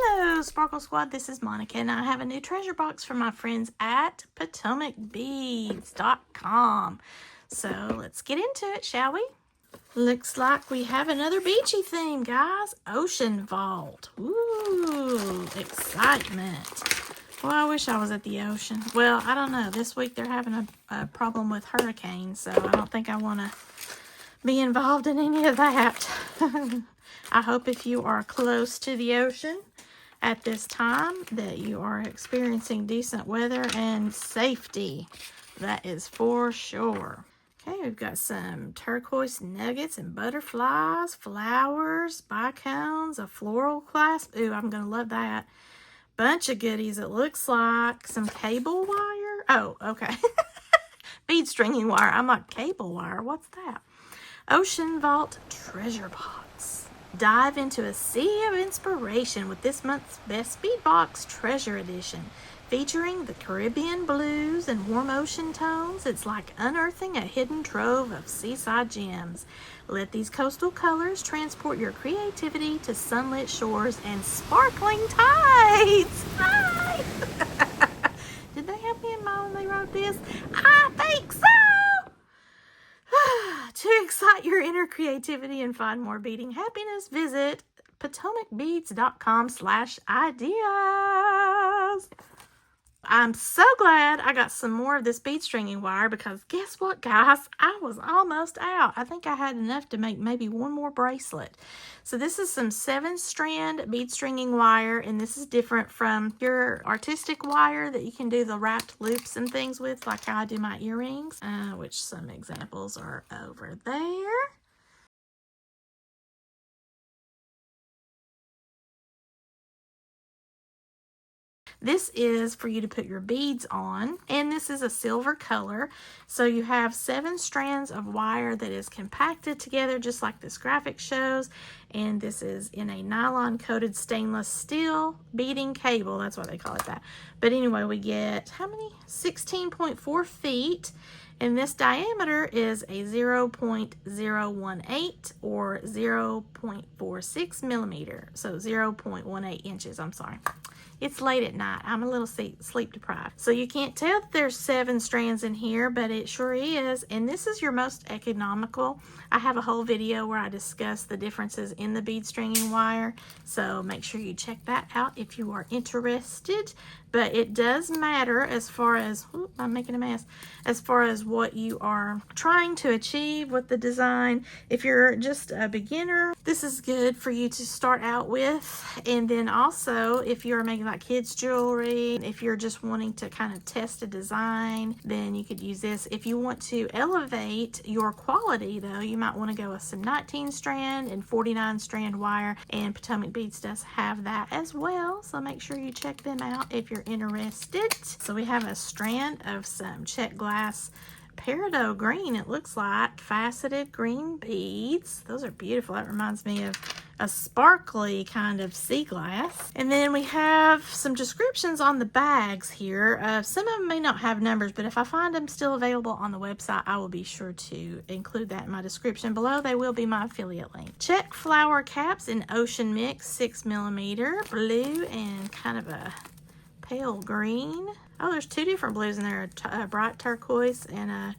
Hello, Sparkle Squad. This is Monica, and I have a new treasure box for my friends at PotomacBeads.com. So let's get into it, shall we? Looks like we have another beachy theme, guys. Ocean Vault. Ooh, excitement. Well, I wish I was at the ocean. Well, I don't know. This week they're having a problem with hurricanes, so I don't think I want to be involved in any of that. I hope if you are close to the ocean at this time that you are experiencing decent weather and safety. That is for sure. Okay, we've got some turquoise nuggets and butterflies, flowers, bicones, a floral clasp. Ooh, I'm going to love that. Bunch of goodies, it looks like. Some cable wire. Oh, okay. Bead stringing wire. I'm like, cable wire? What's that? Ocean Vault Treasure Box. Dive into a sea of inspiration with this month's Best Bead Box Treasure Edition. Featuring the Caribbean blues and warm ocean tones, it's like unearthing a hidden trove of seaside gems. Let these coastal colors transport your creativity to sunlit shores and sparkling tides. Hi! Did they have me in mind when they wrote this? I think so! To excite your inner creativity and find more beading happiness, visit PotomacBeads.com/ideas. I'm so glad I got some more of this bead stringing wire because guess what, guys? I was almost out. I think I had enough to make maybe one more bracelet. So this is some 7-strand bead stringing wire, and this is different from your artistic wire that you can do the wrapped loops and things with, like how I do my earrings, which some examples are over there. This is for you to put your beads on, and this is a silver color. So you have 7 strands of wire that is compacted together just like this graphic shows, and this is in a nylon coated stainless steel beading cable. That's why they call it that. But anyway, we get how many? 16.4 feet. And this diameter is a 0.018 or 0.46 millimeter. So 0.18 inches, I'm sorry. It's late at night. I'm a little sleep deprived. So you can't tell that there's 7 strands in here, but it sure is. And this is your most economical. I have a whole video where I discuss the differences in the bead stringing wire. So make sure you check that out if you are interested. But it does matter as far as, oops, I'm making a mess, as far as what you are trying to achieve with the design. If you're just a beginner, this is good for you to start out with. And then also, if you're making like kids jewelry, if you're just wanting to kind of test a design, then you could use this. If you want to elevate your quality though, you might want to go with some 19-strand and 49-strand wire, and Potomac Beads does have that as well. So make sure you check them out if you're interested. So we have a strand of some check glass peridot green, it looks like, faceted green beads. Those are beautiful. That reminds me of a sparkly kind of sea glass. And then we have some descriptions on the bags here. Some of them may not have numbers, but if I find them still available on the website, I will be sure to include that in my description below. They will be my affiliate link. Check flower caps in Ocean Mix 6 millimeter blue and kind of a pale green. Oh, there's 2 different blues in there, a bright turquoise and a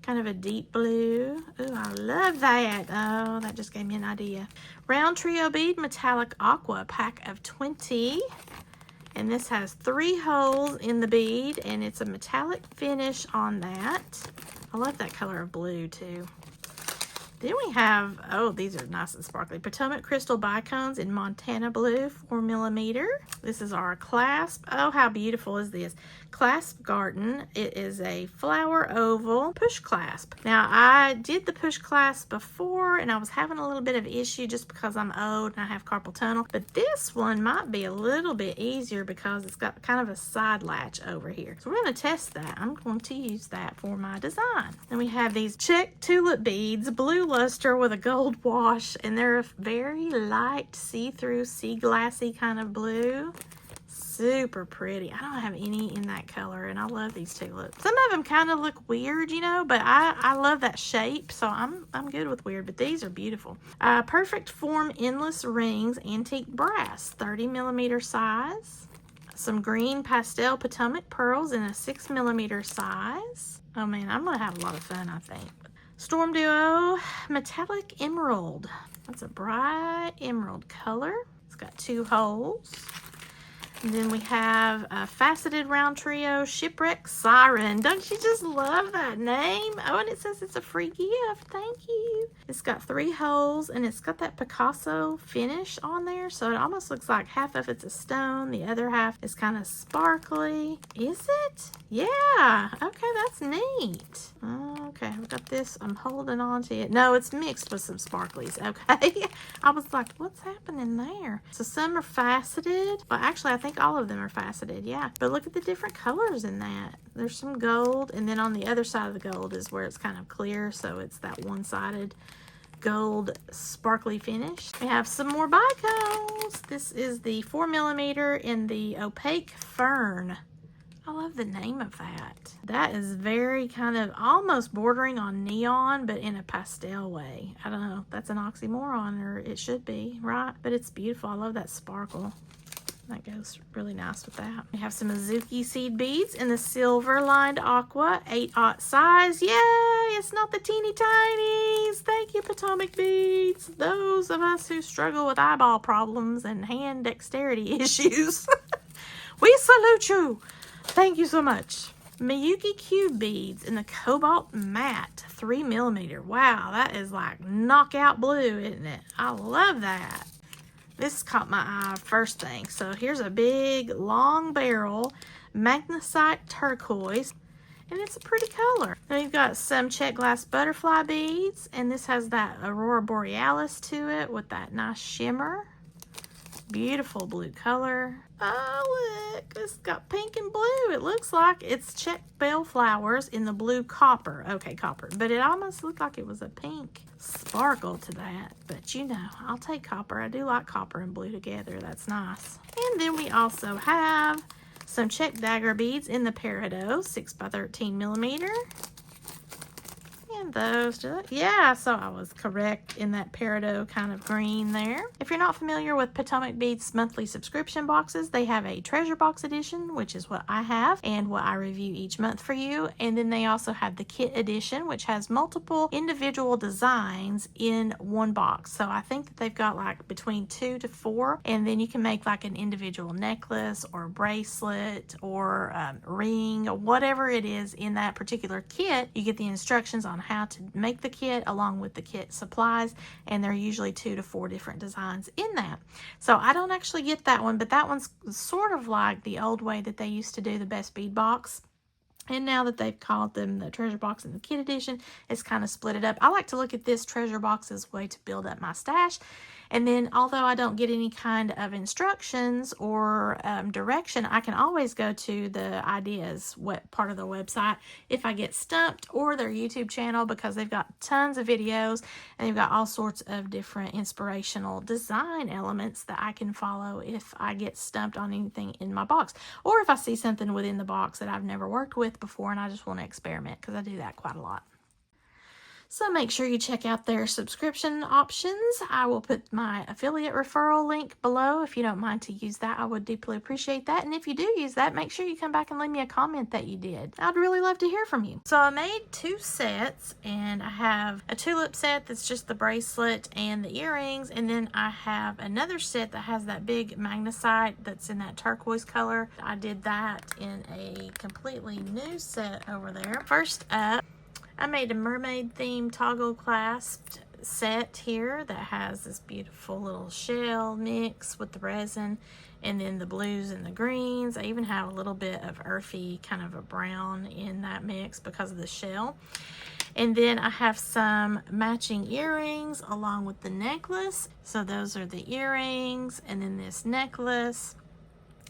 kind of a deep blue. Ooh, I love that. Oh, that just gave me an idea. Round trio bead metallic aqua pack of 20. And this has 3 holes in the bead, and it's a metallic finish on that. I love that color of blue too. Then we have, oh, these are nice and sparkly, Potomac Crystal Bicones in Montana Blue, 4 millimeter. This is our clasp. Oh, how beautiful is this? Clasp Garden. It is a flower oval push clasp. Now, I did the push clasp before, and I was having a little bit of issue just because I'm old and I have carpal tunnel. But this one might be a little bit easier because it's got kind of a side latch over here. So we're going to test that. I'm going to use that for my design. Then we have these check tulip beads, blue luster with a gold wash, and they're a very light see-through sea glassy kind of blue. super pretty. I don't have any in that color, and I love these tulips. Some of them kind of look weird, you know, but I love that shape, so I'm good with weird, but these are beautiful. Perfect form endless rings, antique brass, 30mm size. Some green pastel Potomac pearls in a 6mm size. Oh man, I'm gonna have a lot of fun, I think. Storm Duo metallic emerald. That's a bright emerald color. It's got 2 holes. And then we have a faceted round trio shipwreck siren. Don't you just love that name? Oh, and it says it's a free gift. Thank you. It's got 3 holes, and it's got that Picasso finish on there, so it almost looks like half of it's a stone, the other half is kind of sparkly. Is it? Yeah. Okay, that's neat. Okay, I've got this. I'm holding on to it. No, it's mixed with some sparklies. Okay. I was like, what's happening there? So some are faceted. Well, actually, I think all of them are faceted. Yeah. But look at the different colors in that. There's some gold, and then on the other side of the gold is where it's kind of clear, so it's that one-sided gold sparkly finish. We have some more bicos. This is the 4mm in the opaque fern. I love the name of that. That is very kind of almost bordering on neon, but in a pastel way. I don't know. That's an oxymoron, or it should be, right? But it's beautiful. I love that sparkle. That goes really nice with that. We have some Azuki seed beads in the silver lined aqua, 8/0 size. Yay! It's not the teeny tinies. Thank you, Potomac Beads. Those of us who struggle with eyeball problems and hand dexterity issues, we salute you. Thank you so much. Miyuki cube beads in the cobalt matte, 3mm. Wow, that is like knockout blue, isn't it? I love that. This caught my eye first thing. So here's a big long barrel magnesite turquoise, and it's a pretty color. Now you've got some check glass butterfly beads, and this has that aurora borealis to it with that nice shimmer. Beautiful blue color. Oh, look, it's got pink and blue. It looks like it's check bellflowers in the blue copper. Okay, copper, but it almost looked like it was a pink sparkle to that. But you know, I'll take copper. I do like copper and blue together. That's nice. And then we also have some check dagger beads in the peridot, 6x13mm. And those, yeah, so I was correct in that peridot kind of green there. If you're not familiar with Potomac Beads monthly subscription boxes, they have a treasure box edition, which is what I have and what I review each month for you. And then they also have the kit edition, which has multiple individual designs in one box. So I think that they've got like between 2 to 4, and then you can make like an individual necklace or bracelet or ring or whatever it is in that particular kit. You get the instructions on how to make the kit along with the kit supplies, and there are usually 2 to 4 different designs in that. So I don't actually get that one, but that one's sort of like the old way that they used to do the best bead box. And now that they've called them the treasure box and the kit edition, it's kind of split it up. I like to look at this treasure box as a way to build up my stash. And then although I don't get any kind of instructions or direction, I can always go to the ideas part of the website if I get stumped, or their YouTube channel, because they've got tons of videos and they've got all sorts of different inspirational design elements that I can follow if I get stumped on anything in my box, or if I see something within the box that I've never worked with before and I just want to experiment, because I do that quite a lot. So make sure you check out their subscription options. I will put my affiliate referral link below. If you don't mind to use that, I would deeply appreciate that. And if you do use that, make sure you come back and leave me a comment that you did. I'd really love to hear from you. So I made 2 sets, and I have a tulip set that's just the bracelet and the earrings. And then I have another set that has that big magnesite that's in that turquoise color. I did that in a completely new set over there. First up, I made a mermaid themed toggle clasped set here that has this beautiful little shell mix with the resin, and then the blues and the greens. I even have a little bit of earthy kind of a brown in that mix because of the shell. And then I have some matching earrings along with the necklace. So those are the earrings, and then this necklace,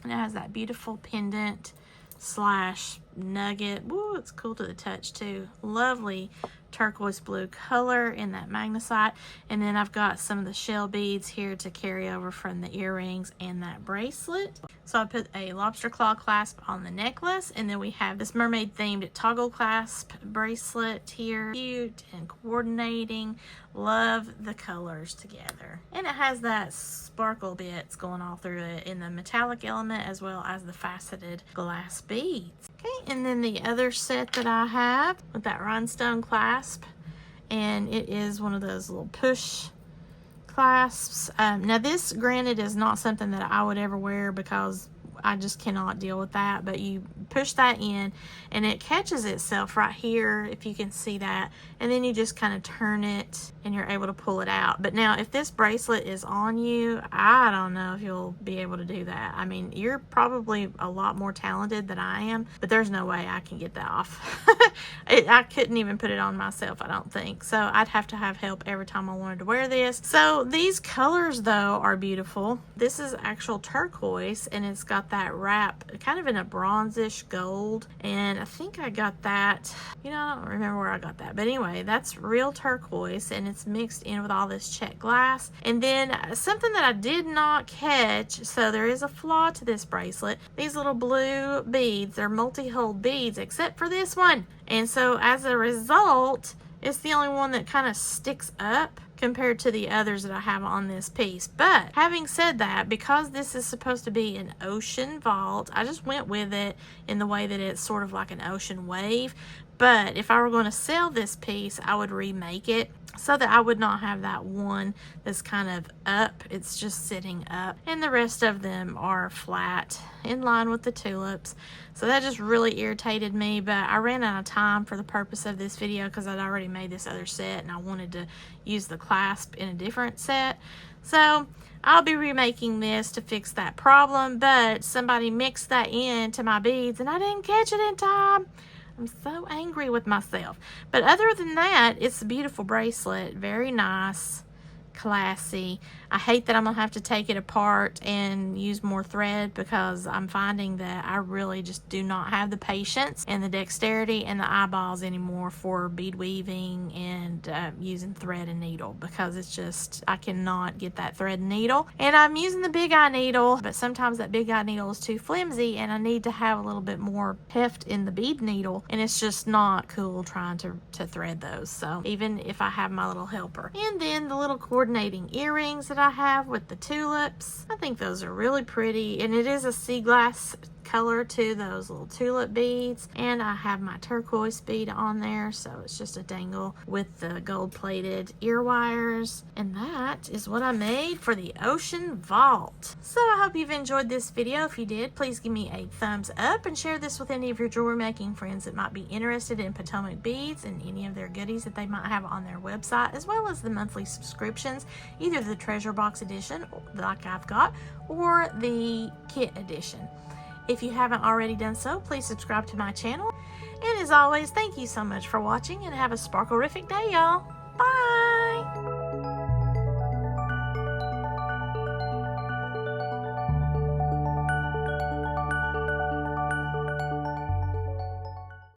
and it has that beautiful pendant slash nugget. Woo, it's cool to the touch too. Lovely turquoise blue color in that magnesite. And then I've got some of the shell beads here to carry over from the earrings and that bracelet. So I put a lobster claw clasp on the necklace, and then we have this mermaid themed toggle clasp bracelet here. Cute and coordinating. Love the colors together. And it has that sparkle bits going all through it in the metallic element as well as the faceted glass beads. Okay, and then the other set that I have with that rhinestone clasp, and it is one of those little push clasps. Now this, granted, is not something that I would ever wear because I just cannot deal with that, but you push that in and it catches itself right here, if you can see that, and then you just kind of turn it and you're able to pull it out. But now if this bracelet is on you, I don't know if you'll be able to do that. I mean, you're probably a lot more talented than I am, but there's no way I can get that off. I couldn't even put it on myself, I don't think. So I'd have to have help every time I wanted to wear this. So these colors though are beautiful. This is actual turquoise, and it's got that wrap kind of in a bronzish gold, and I think I got that, you know, I don't remember where I got that, but anyway, that's real turquoise, and it's mixed in with all this check glass. And then something that I did not catch, so there is a flaw to this bracelet. These little blue beads, they're multi-hole beads except for this one, and so as a result, it's the only one that kind of sticks up compared to the others that I have on this piece. But having said that, because this is supposed to be an ocean vault, I just went with it in the way that it's sort of like an ocean wave. But if I were going to sell this piece, I would remake it so that I would not have that one that's kind of up. It's just sitting up, and the rest of them are flat in line with the tulips. So that just really irritated me, but I ran out of time for the purpose of this video because I'd already made this other set and I wanted to use the clasp in a different set. So I'll be remaking this to fix that problem, but somebody mixed that into my beads and I didn't catch it in time. I'm so angry with myself. But other than that, it's a beautiful bracelet. Very nice. Classy. I hate that I'm gonna have to take it apart and use more thread because I'm finding that I really just do not have the patience and the dexterity and the eyeballs anymore for bead weaving and using thread and needle, because it's just, I cannot get that thread and needle. And I'm using the big eye needle, but sometimes that big eye needle is too flimsy and I need to have a little bit more heft in the bead needle, and it's just not cool trying to thread those. So even if I have my little helper. And then the little coordinating earrings that I have with the tulips, I think those are really pretty, and it is a sea glass color to those little tulip beads. And I have my turquoise bead on there, so it's just a dangle with the gold plated ear wires. And that is what I made for the ocean vault. So I hope you've enjoyed this video. If you did, please give me a thumbs up and share this with any of your jewelry making friends that might be interested in Potomac Beads and any of their goodies that they might have on their website, as well as the monthly subscriptions, either the treasure box edition like I've got or the kit edition. If you haven't already done so, please subscribe to my channel. And as always, thank you so much for watching, and have a sparkle-rific day, y'all. Bye!